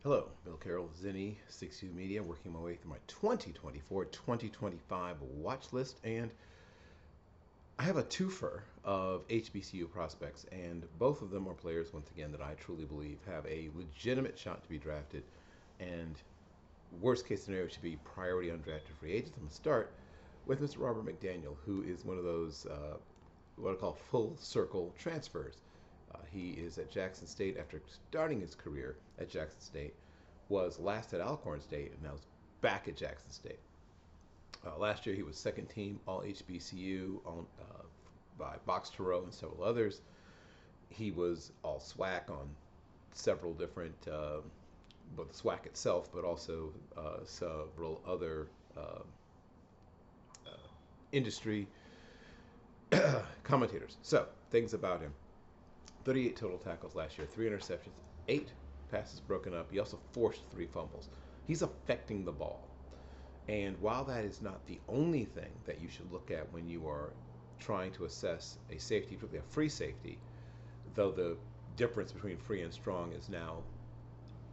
Hello, Bill Carroll, Zinni, 6U Media, working my way through my 2024-2025 watch list, and I have a twofer of HBCU prospects, and both of them are players, once again, that I truly believe have a legitimate shot to be drafted, and worst case scenario should be priority undrafted free agents. I'm going to start with Mr. Robert McDaniel, who is one of those what I call full circle transfers. He is at Jackson State after starting his career at Jackson State, was last at Alcorn State, and now is back at Jackson State. Last year he was second team All HBCU by Box Thoreau and several others. He was All SWAC on several different, both the SWAC itself, but also several other industry commentators. So, things about him: 38 total tackles last year, 3 interceptions, 8 passes broken up. He also forced 3 fumbles. He's affecting the ball. And while that is not the only thing that you should look at when you are trying to assess a safety, particularly a free safety, though the difference between free and strong is now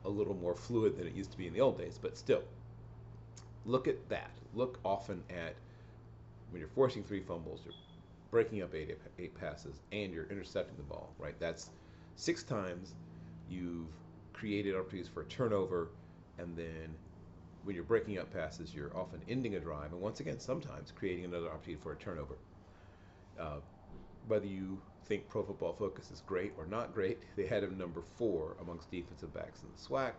a little more fluid than it used to be in the old days, but still, look at that. Look often at when you're forcing 3 fumbles, you're breaking up eight passes, and you're intercepting the ball, right? That's 6 times you've created opportunities for a turnover, and then when you're breaking up passes, you're often ending a drive, and once again, sometimes creating another opportunity for a turnover. Whether you think Pro Football Focus is great or not great, they had him number 4 amongst defensive backs in the SWAC.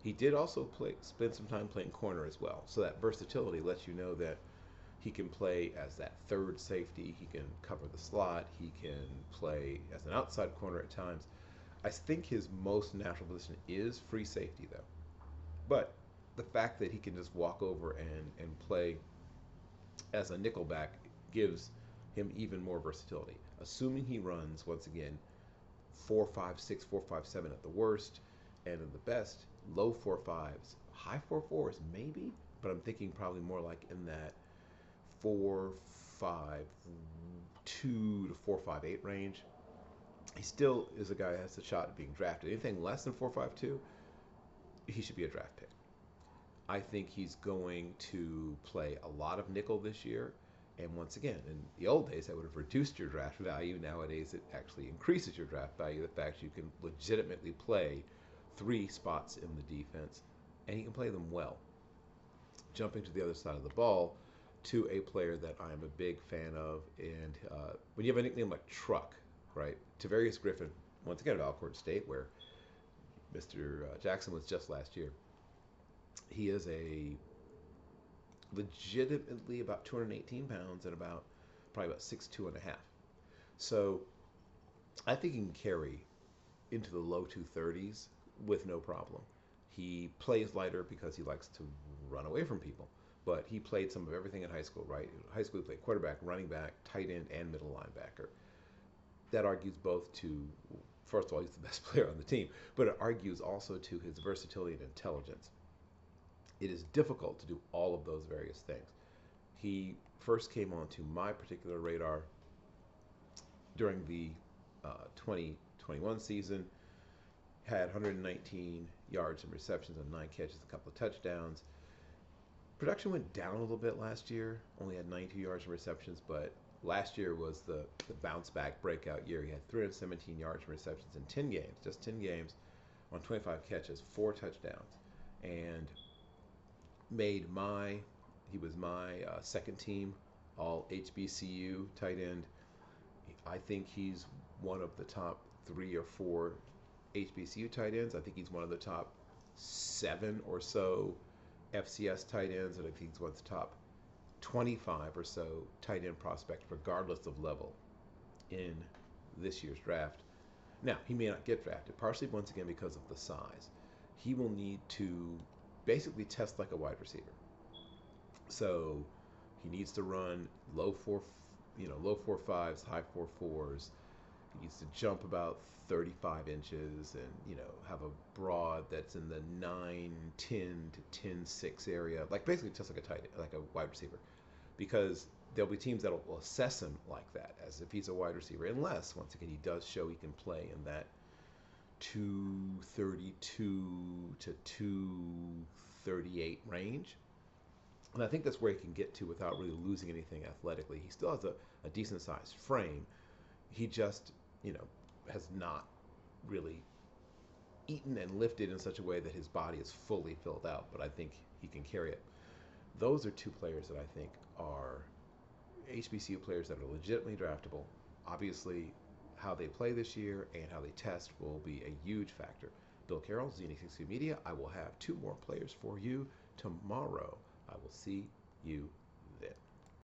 He did also spend some time playing corner as well, so that versatility lets you know that he can play as that third safety. He can cover the slot. He can play as an outside corner at times. I think his most natural position is free safety, though. But the fact that he can just walk over and play as a nickelback gives him even more versatility. Assuming he runs, once again, 4.56, 4.57 at the worst, and at the best, low 4.5s, high 4.4s maybe, but I'm thinking probably more like in that 4.52 to 4.58 range. He still is a guy that has a shot at being drafted. Anything less than 4.52, he should be a draft pick. I think he's going to play a lot of nickel this year. And once again, in the old days, that would have reduced your draft value. Nowadays, it actually increases your draft value. The fact you can legitimately play 3 spots in the defense, and he can play them well. Jumping to the other side of the ball, to a player that I'm a big fan of, and when you have a nickname like Truck, right? Tavarious Griffin, once again at Alcorn State, where Mr. Jackson was just last year. He is a legitimately about 218 pounds and probably about 6'2" and a half. So I think he can carry into the low 230s with no problem. He plays lighter because he likes to run away from people. But he played some of everything in high school, right? In high school, he played quarterback, running back, tight end, and middle linebacker. That argues both to, first of all, he's the best player on the team, but it argues also to his versatility and intelligence. It is difficult to do all of those various things. He first came onto my particular radar during the 2021 season, had 119 yards and receptions and 9 catches, a couple of touchdowns. Production went down a little bit last year, only had 92 yards and receptions, but last year was the bounce back breakout year. He had 317 yards and receptions in 10 games, just 10 games on 25 catches, 4 touchdowns, and he was my second team All HBCU tight end. I think he's one of the top 3 or 4 HBCU tight ends. I think he's one of the top 7 or so FCS tight ends, and I think he's one of the top 25 or so tight end prospects, regardless of level, in this year's draft. Now, he may not get drafted, partially once again because of the size. He will need to basically test like a wide receiver. So he needs to run low 4.5s, high 4.4s. He needs to jump about 35 inches and, have a broad that's in the 9.10 to 10.6 area, like basically just like a wide receiver, because there'll be teams that will assess him like that, as if he's a wide receiver, unless, once again, he does show he can play in that 232 to 238 range. And I think that's where he can get to without really losing anything athletically. He still has a decent sized frame. He just, has not really eaten and lifted in such a way that his body is fully filled out, but I think he can carry it. Those are two players that I think are HBCU players that are legitimately draftable. Obviously, how they play this year and how they test will be a huge factor. Bill Carroll, Z60 Media. I will have two more players for you tomorrow. I will see you